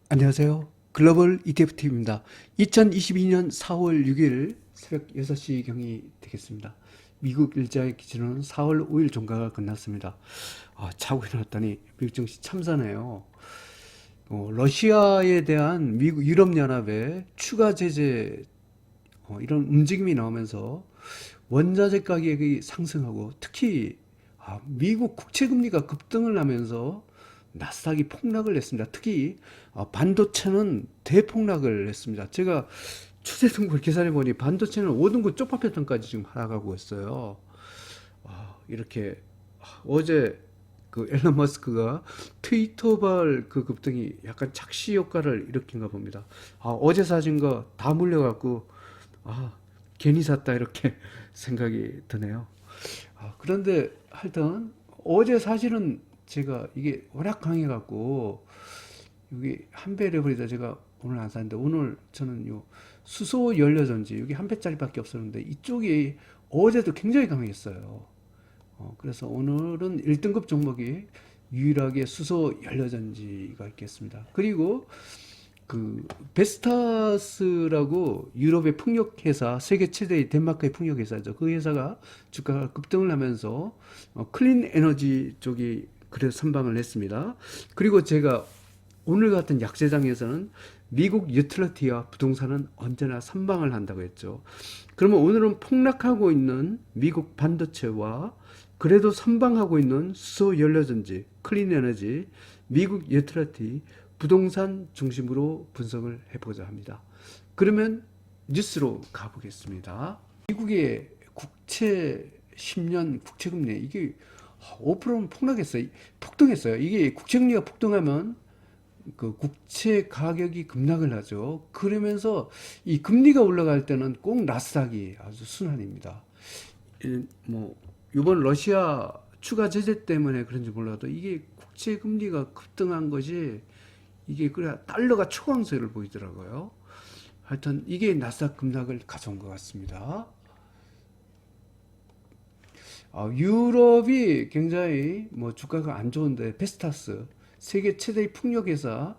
안녕하세요. 글로벌 ETFTV입니다. 2022년 4월 6일 새벽 6시경이 되겠습니다. 미국 일자의 기준은 4월 5일 종가가 끝났습니다. 자고 일어났더니 미국 증시 참사네요. 러시아에 대한 미국 유럽연합의 추가 제재 이런 움직임이 나오면서 원자재 가격이 상승하고 특히 미국 국채 금리가 급등을 하면서 나스닥이 폭락을 했습니다. 특히 반도체는 대폭락을 했습니다. 제가 추세 등급을 계산해 보니 반도체는 5등급 쪽파 패턴까지 지금 하락하고 있어요. 이렇게 어제 그 앨런 머스크가 트위터발 그 급등이 약간 착시 효과를 일으킨가 봅니다. 어제 사진 거 다 물려갖고 아, 괜히 샀다 이렇게 생각이 드네요. 그런데 하여튼 어제 사실은 제가 이게 워낙 강해갖고 여기 한 배를 버리다 제가 오늘 안 샀는데 오늘 저는 요 수소 연료전지 여기 한 배짜리밖에 없었는데 이쪽이 어제도 굉장히 강했어요. 그래서 오늘은 1등급 종목이 유일하게 수소 연료전지가 있겠습니다. 그리고 그 베스타스라고 유럽의 풍력 회사, 세계 최대의 덴마크의 풍력 회사죠. 그 회사가 주가가 급등을 하면서 클린 에너지 쪽이 그래서 선방을 했습니다. 그리고 제가 오늘 같은 약세장에서는 미국 유틸리티와 부동산은 언제나 선방을 한다고 했죠. 그러면 오늘은 폭락하고 있는 미국 반도체와 그래도 선방하고 있는 수소 연료전지, 클린 에너지, 미국 유틸리티, 부동산 중심으로 분석을 해보자 합니다. 그러면 뉴스로 가보겠습니다. 미국의 국채 10년 국채금리 이게 5%는 폭락했어요. 폭등했어요. 이게 국채금리가 폭등하면 그 국채 가격이 급락을 하죠. 그러면서 이 금리가 올라갈 때는 꼭 나스닥이 아주 순환입니다. 뭐 이번 러시아 추가 제재 때문에 그런지 몰라도 이게 국채 금리가 급등한 것이 이게 그래 달러가 초강세를 보이더라고요. 하여튼 이게 나스닥 급락을 가져온 것 같습니다. 유럽이 굉장히 뭐 주가가 안 좋은데 베스타스 세계 최대의 풍력 회사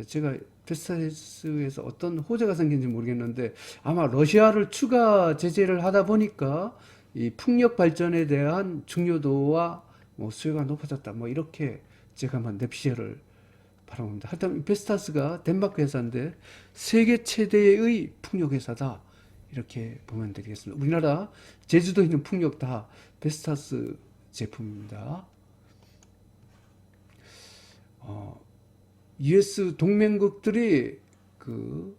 제가 베스타스에서 어떤 호재가 생긴지 모르겠는데 아마 러시아를 추가 제재를 하다 보니까 이 풍력 발전에 대한 중요도와 뭐 수요가 높아졌다 뭐 이렇게 제가 한번 냅시를 바라봅니다. 하여튼 베스타스가 덴마크 회사인데 세계 최대의 풍력 회사다. 이렇게 보면 되겠습니다. 우리나라 제주도에 있는 풍력 다 베스타스 제품입니다. US 동맹국들이 그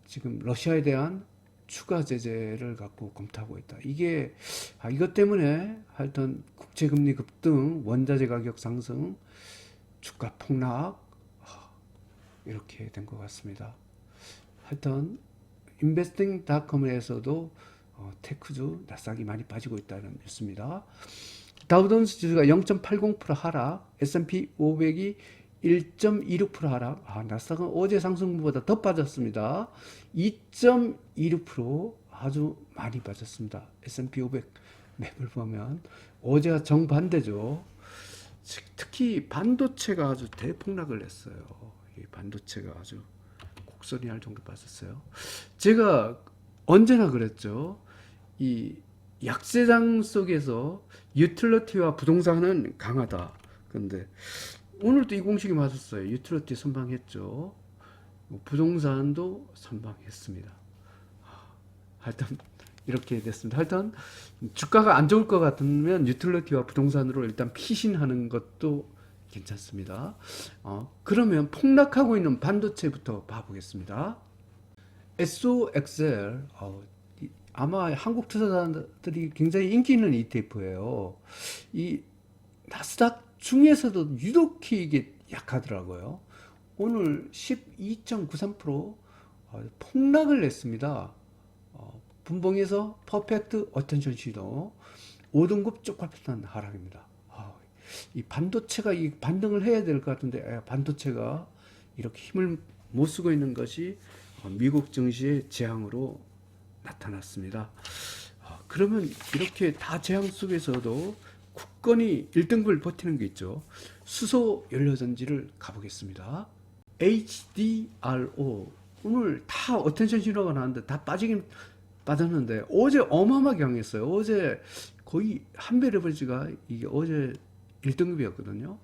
지금 러시아에 대한 추가 제재를 갖고 검토하고 있다. 이게 이것 때문에 하여튼 국제금리 급등, 원자재 가격 상승, 주가 폭락 이렇게 된 것 같습니다. 하여튼 인베스팅닷컴에서도 테크주 나스닥이 많이 빠지고 있다는 뉴스입니다. 다우존스 지수가 0.80% 하락, S&P 500이 1.26% 하락. 나스닥은 어제 상승분보다 더 빠졌습니다. 2.26% 아주 많이 빠졌습니다. S&P 500 맵을 보면 어제가 정반대죠. 특히 반도체가 아주 대폭락을 했어요. 이 반도체가 아주 곡선이 할 정도 빠졌어요. 제가 언제나 그랬죠. 이 약세장 속에서 유틸리티와 부동산은 강하다. 근데 오늘도 이 공식이 맞았어요. 유틸리티 선방했죠. 부동산도 선방했습니다. 하여튼 이렇게 됐습니다. 하여튼 주가가 안 좋을 것 같으면 유틸리티와 부동산으로 일단 피신하는 것도 괜찮습니다. 그러면 폭락하고 있는 반도체부터 봐보겠습니다. SOXL 아마 한국 투자자들이 굉장히 인기 있는 ETF예요. 이 나스닥 중에서도 유독히 이게 약하더라고요. 오늘 12.93% 폭락을 냈습니다. 분봉에서 퍼펙트 어텐션 시도 5등급 쪽팔 패턴 하락입니다. 이 반도체가 이 반등을 해야 될 것 같은데 반도체가 이렇게 힘을 못 쓰고 있는 것이 미국 증시의 재앙으로 나타났습니다. 그러면 이렇게 다 재앙 속에서도 굳건히 1등급을 버티는 게 있죠. 수소 연료전지를 가보겠습니다. HDRO 오늘 다 어텐션 신호가 나왔는데 다 빠지긴 빠졌는데 어제 어마어마하게 강했어요. 어제 거의 한 배 레버리지가 이게 어제 1등급이었거든요.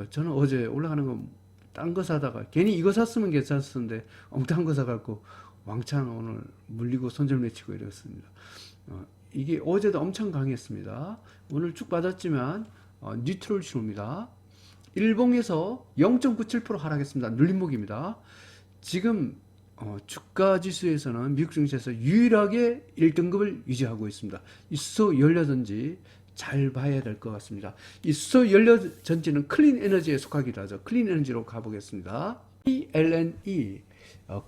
저는 어제 올라가는 거 딴 거 사다가 괜히 이거 샀으면 괜찮았는데 엉뚱한 거 사갖고 왕창 오늘 물리고 손절 맺히고 이랬습니다. 이게 어제도 엄청 강했습니다. 오늘 쭉 빠졌지만 뉴트럴 신호입니다. 일봉에서 0.97% 하락했습니다. 눌림목입니다. 지금 주가 지수에서는 미국 증시에서 유일하게 1등급을 유지하고 있습니다. 이 수소 연료전지 잘 봐야 될 것 같습니다. 이 수소 연료전지는 클린 에너지에 속하기도 하죠. 클린 에너지로 가보겠습니다. PLNE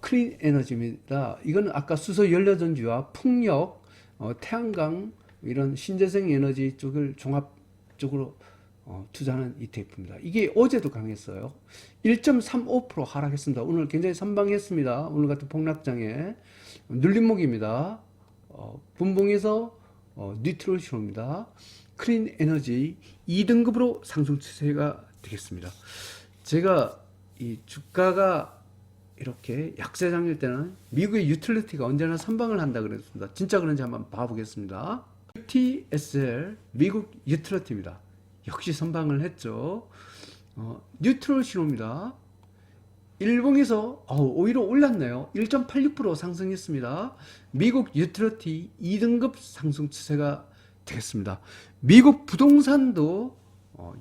클린 에너지입니다. 이건 아까 수소 연료전지와 풍력, 태양광 이런 신재생 에너지 쪽을 종합적으로 투자하는 ETF입니다. 이게 어제도 강했어요. 1.35% 하락했습니다. 오늘 굉장히 선방했습니다. 오늘 같은 폭락장에 눌림목입니다. 분봉에서 뉴트럴 신호입니다. 클린 에너지 2등급으로 상승 추세가 되겠습니다. 제가 이 주가가 이렇게 약세장일 때는 미국의 유틸리티가 언제나 선방을 한다 그랬습니다. 진짜 그런지 한번 봐보겠습니다. UTSL 미국 유틸리티입니다. 역시 선방을 했죠. 뉴트럴 신호입니다. 일봉에서 오히려 올랐네요. 1.86% 상승했습니다. 미국 유틸리티 2등급 상승 추세가 되겠습니다. 미국 부동산도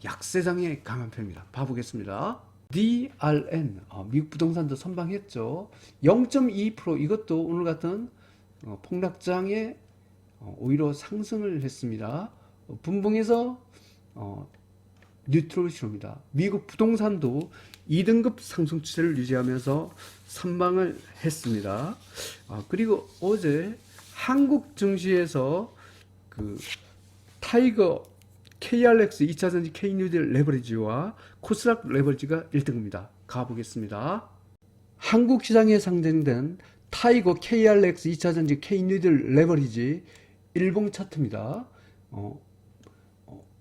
약세장에 강한 편입니다. 봐보겠습니다. DRN 미국 부동산도 선방했죠. 0.2% 이것도 오늘 같은 폭락장에 오히려 상승을 했습니다. 분봉에서 뉴트럴 신호입니다. 미국 부동산도 2등급 상승 추세를 유지하면서 선방을 했습니다. 그리고 어제 한국 증시에서 그 타이거 KRX 2차전지 K뉴딜 레버리지와 코스닥 레버리지가 1등입니다. 가보겠습니다. 한국 시장에 상장된 타이거 KRX 2차전지 K뉴딜 레버리지 일봉 차트입니다.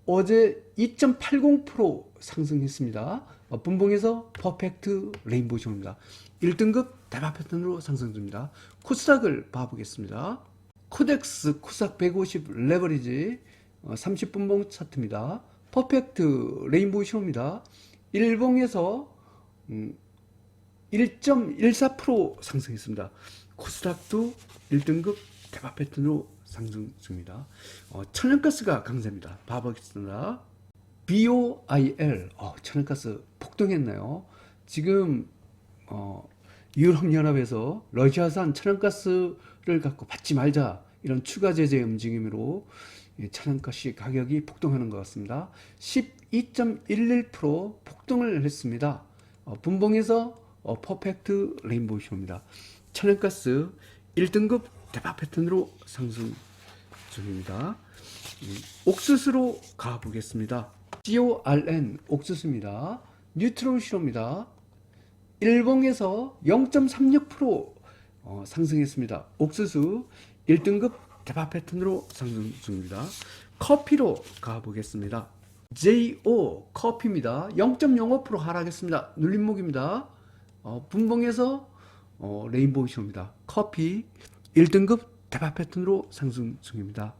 어제 2.80% 상승했습니다. 분봉에서 퍼펙트 레인보우 신호입니다. 1등급 대박 패턴으로 상승 중입니다. 코스닥을 봐보겠습니다. 코덱스 코스닥 150 레버리지 30분봉 차트입니다. 퍼펙트 레인보우 신호입니다. 일봉에서 1.14% 상승했습니다. 코스닥도 1등급 대박 패턴으로 상승 중입니다. 천연가스가 강세입니다. 봐보겠습니다. BOIL 천연가스 폭등했나요? 지금 유럽연합에서 러시아산 천연가스를 갖고 받지 말자 이런 추가 제재 움직임으로 천연가스 가격이 폭등하는 것 같습니다. 12.11% 폭등을 했습니다. 분봉에서 퍼펙트 레인보우 신호입니다. 천연가스 1등급 대박 패턴으로 상승 중입니다. 옥수수로 가보겠습니다. CORN 옥수수입니다. 뉴트럴 신호입니다. 일봉에서 0.36% 상승했습니다. 옥수수 1등급 대박 패턴으로 상승 중입니다. 커피로 가보겠습니다. JO 커피입니다. 0.05% 하락했습니다. 눌림목입니다. 분봉에서 레인보우 신호입니다. 커피 1등급 대박 패턴으로 상승 중입니다.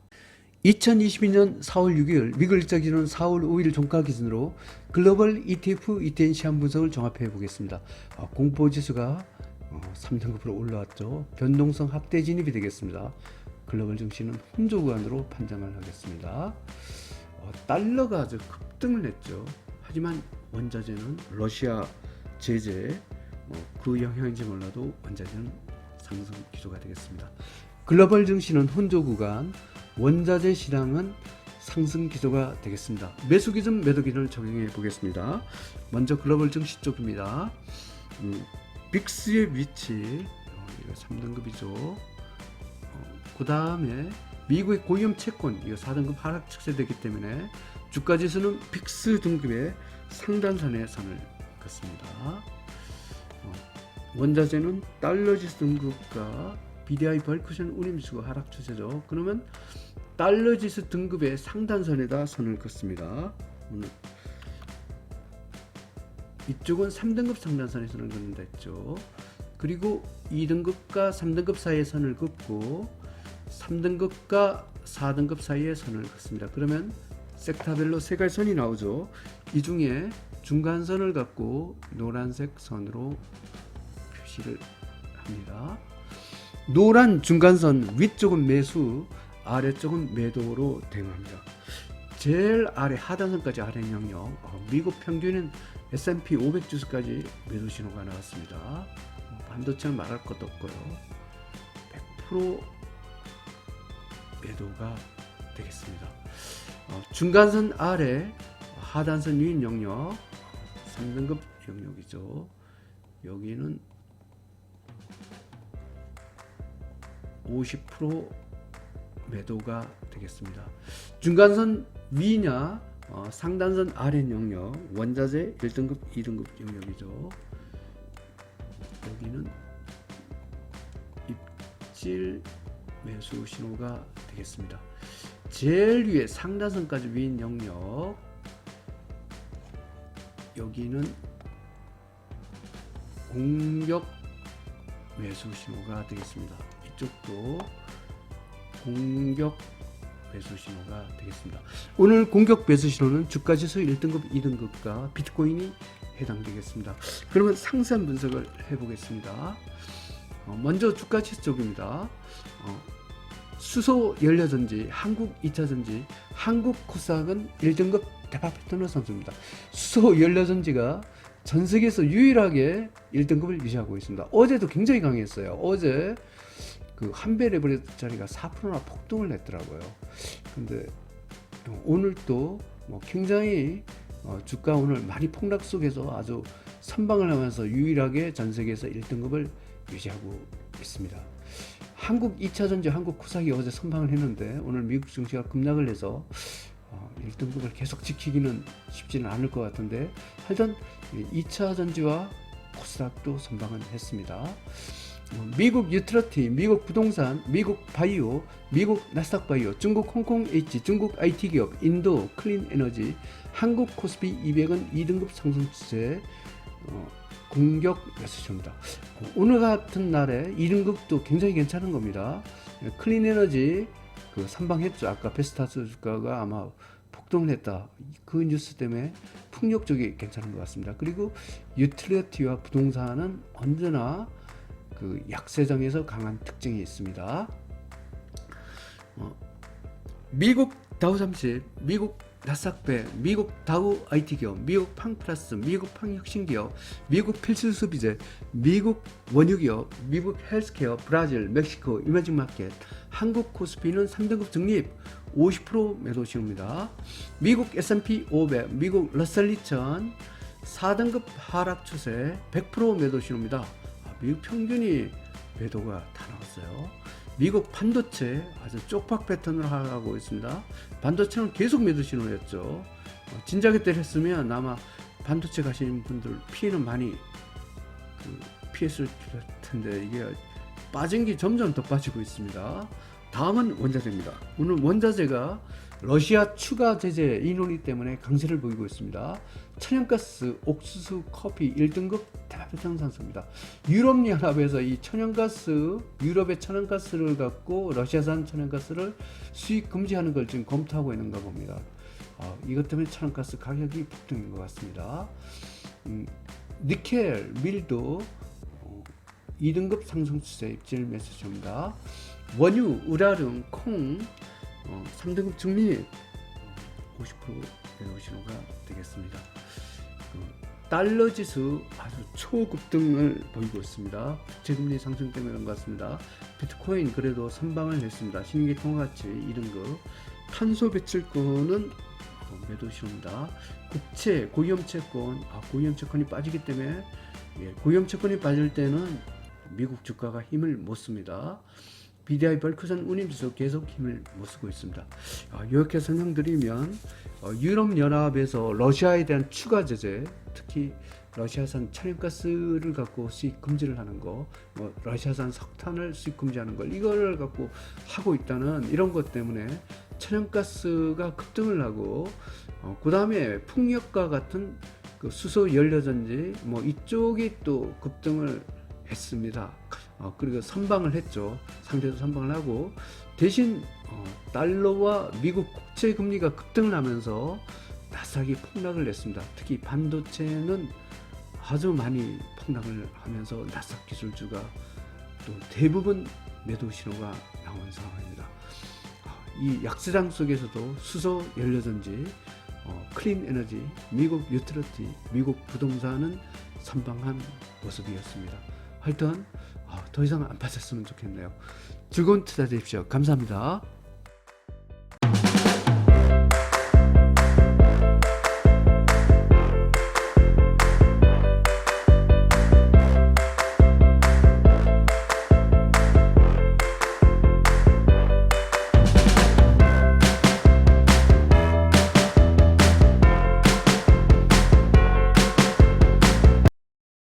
2022년 4월 6일 미국 일자 기준 4월 5일 종가 기준으로 글로벌 ETF ETN 시황 분석을 종합해 보겠습니다. 공포지수가 3등급으로 올라왔죠. 변동성 확대 진입이 되겠습니다. 글로벌 증시는 혼조 구간으로 판단을 하겠습니다. 달러가 아주 급등을 했죠. 하지만 원자재는 러시아 제재 그 영향인지 몰라도 원자재는 상승 기조가 되겠습니다. 글로벌 증시는 혼조 구간, 원자재 시장은 상승 기조가 되겠습니다. 매수 기준, 매도 기준을 적용해 보겠습니다. 먼저 글로벌 증시 쪽입니다. 빅스의 위치, 이거 3등급이죠. 그 다음에 미국의 고위험 채권, 이거 4등급 하락 축소되기 때문에 주가 지수는 빅스 등급의 상단선에 선을 긋습니다. 원자재는 달러 지수 등급과 BDI 벌크션 운임수가 하락 추세죠. 그러면 달러 지수 등급의 상단선에다 선을 긋습니다. 이쪽은 3등급 상단선에 선을 긋는다 했죠. 그리고 2등급과 3등급 사이에 선을 긋고 3등급과 4등급 사이에 선을 긋습니다. 그러면 섹타별로 세 가지 선이 나오죠. 이 중에 중간선을 갖고 노란색 선으로 표시를 합니다. 노란 중간선 위쪽은 매수, 아래쪽은 매도로 대응합니다. 제일 아래 하단선까지 아래 영역, 미국 평균은 S&P 500 지수까지 매도 신호가 나왔습니다. 반도체는 말할 것도 없고요. 100% 매도가 되겠습니다. 중간선 아래 하단선 유인 영역 3등급 영역이죠. 여기는 50% 매도가 되겠습니다. 중간선 위냐 상단선 아래 영역 원자재 1등급 2등급 영역이죠. 여기는 입질 매수 신호가 되겠습니다. 제일 위에 상단선까지 위인 영역 여기는 공격 매수 신호가 되겠습니다. 이쪽도 공격 매수 신호가 되겠습니다. 오늘 공격 매수 신호는 주가지수 1등급, 2등급과 비트코인이 해당되겠습니다. 그러면 상세한 분석을 해보겠습니다. 먼저 주가지수 쪽입니다. 수소 연료전지, 한국 2차전지, 한국 코스닥은 1등급 대박 패턴을 선수입니다. 수소 연료전지가 전 세계에서 유일하게 1등급을 유지하고 있습니다. 어제도 굉장히 강했어요. 어제 그 한배 레버리지짜리가 4%나 폭등을 했더라고요. 근데 오늘 또 굉장히 주가 오늘 많이 폭락 속에서 아주 선방을 하면서 유일하게 전 세계에서 1등급을 유지하고 있습니다. 한국 2차전지 한국 코스닥이 어제 선방을 했는데 오늘 미국 증시가 급락을 해서 1등급을 계속 지키기는 쉽지는 않을 것 같은데 하여튼 2차전지와 코스닥도 선방을 했습니다. 미국 유틸리티, 미국 부동산, 미국 바이오, 미국 나스닥 바이오, 중국 홍콩 H, 중국 IT 기업, 인도 클린 에너지, 한국 코스피 200은 2등급 상승 추세 공격 매수시입니다. 오늘 같은 날에 2등급도 굉장히 괜찮은 겁니다. 클린 에너지 그 선방했죠. 아까 베스타스 주가가 아마 폭등을 했다. 그 뉴스 때문에 풍력 쪽이 괜찮은 것 같습니다. 그리고 유틸리티와 부동산은 언제나 그 약세장에서 강한 특징이 있습니다. 미국 다우 30, 미국 나스닥100, 미국 다우 IT 기업, 미국 팡플러스, 미국 팡혁신 기업, 미국 필수 소비재, 미국 원유 기업, 미국 헬스케어, 브라질, 멕시코, 이머징 마켓, 한국 코스피는 3등급 적립 50% 매도 신호입니다. 미국 S&P 500, 미국 러셀 2000 4등급 하락 추세 100% 매도 신호입니다. 미국 평균이 매도가 다 나왔어요. 미국 반도체 아주 쪽박 패턴으로 하락하고 있습니다. 반도체는 계속 매도 신호였죠. 진작에 때렸으면 아마 반도체 가시는 분들 피해는 많이 피했을 텐데 이게 빠진 게 점점 더 빠지고 있습니다. 다음은 원자재입니다. 오늘 원자재가 러시아 추가 제재 인원이 때문에 강세를 보이고 있습니다. 천연가스, 옥수수, 커피 1등급 대박패턴 상승입니다. 유럽연합에서 이 천연가스, 유럽의 천연가스를 갖고 러시아산 천연가스를 수입 금지하는 걸 지금 검토하고 있는가 봅니다. 이것 때문에 천연가스 가격이 폭등인 것 같습니다. 니켈, 밀도 2등급 상승 추세 입질 매수입니다. 원유, 우라름, 콩 3등급 증리 50% 매도 신호가 되겠습니다. 달러 지수 아주 초급등을 보이고 있습니다. 국제금리 상승 때문에 그런 것 같습니다. 비트코인 그래도 선방을 했습니다. 신기통화가치 2등급, 탄소 배출권은 매도 신호입니다. 국채, 고위험채권, 고위험채권이 빠지기 때문에 고위험채권이 빠질 때는 미국 주가가 힘을 못 씁니다. BDI 벌크선 운임지수 계속 힘을 못 쓰고 있습니다. 이렇게 설명드리면 유럽연합에서 러시아에 대한 추가 제재, 특히 러시아산 천연가스를 갖고 수입 금지를 하는 거, 러시아산 석탄을 수입 금지하는 걸 이걸 갖고 하고 있다는 이런 것 때문에 천연가스가 급등을 하고 그 다음에 풍력과 같은 그 수소 연료전지 뭐 이쪽이 또 급등을 했습니다. 그리고 선방을 했죠. 상대도 선방을 하고 대신 달러와 미국 국채 금리가 급등을 하면서 나스닥이 폭락을 했습니다. 특히 반도체는 아주 많이 폭락을 하면서 나스닥 기술주가 또 대부분 매도 신호가 나온 상황입니다. 이 약세장 속에서도 수소 연료전지, 클린 에너지, 미국 유틸리티, 미국 부동산은 선방한 모습이었습니다. 하여튼 더 이상 안 빠졌으면 좋겠네요. 즐거운 투자 되십시오. 감사합니다.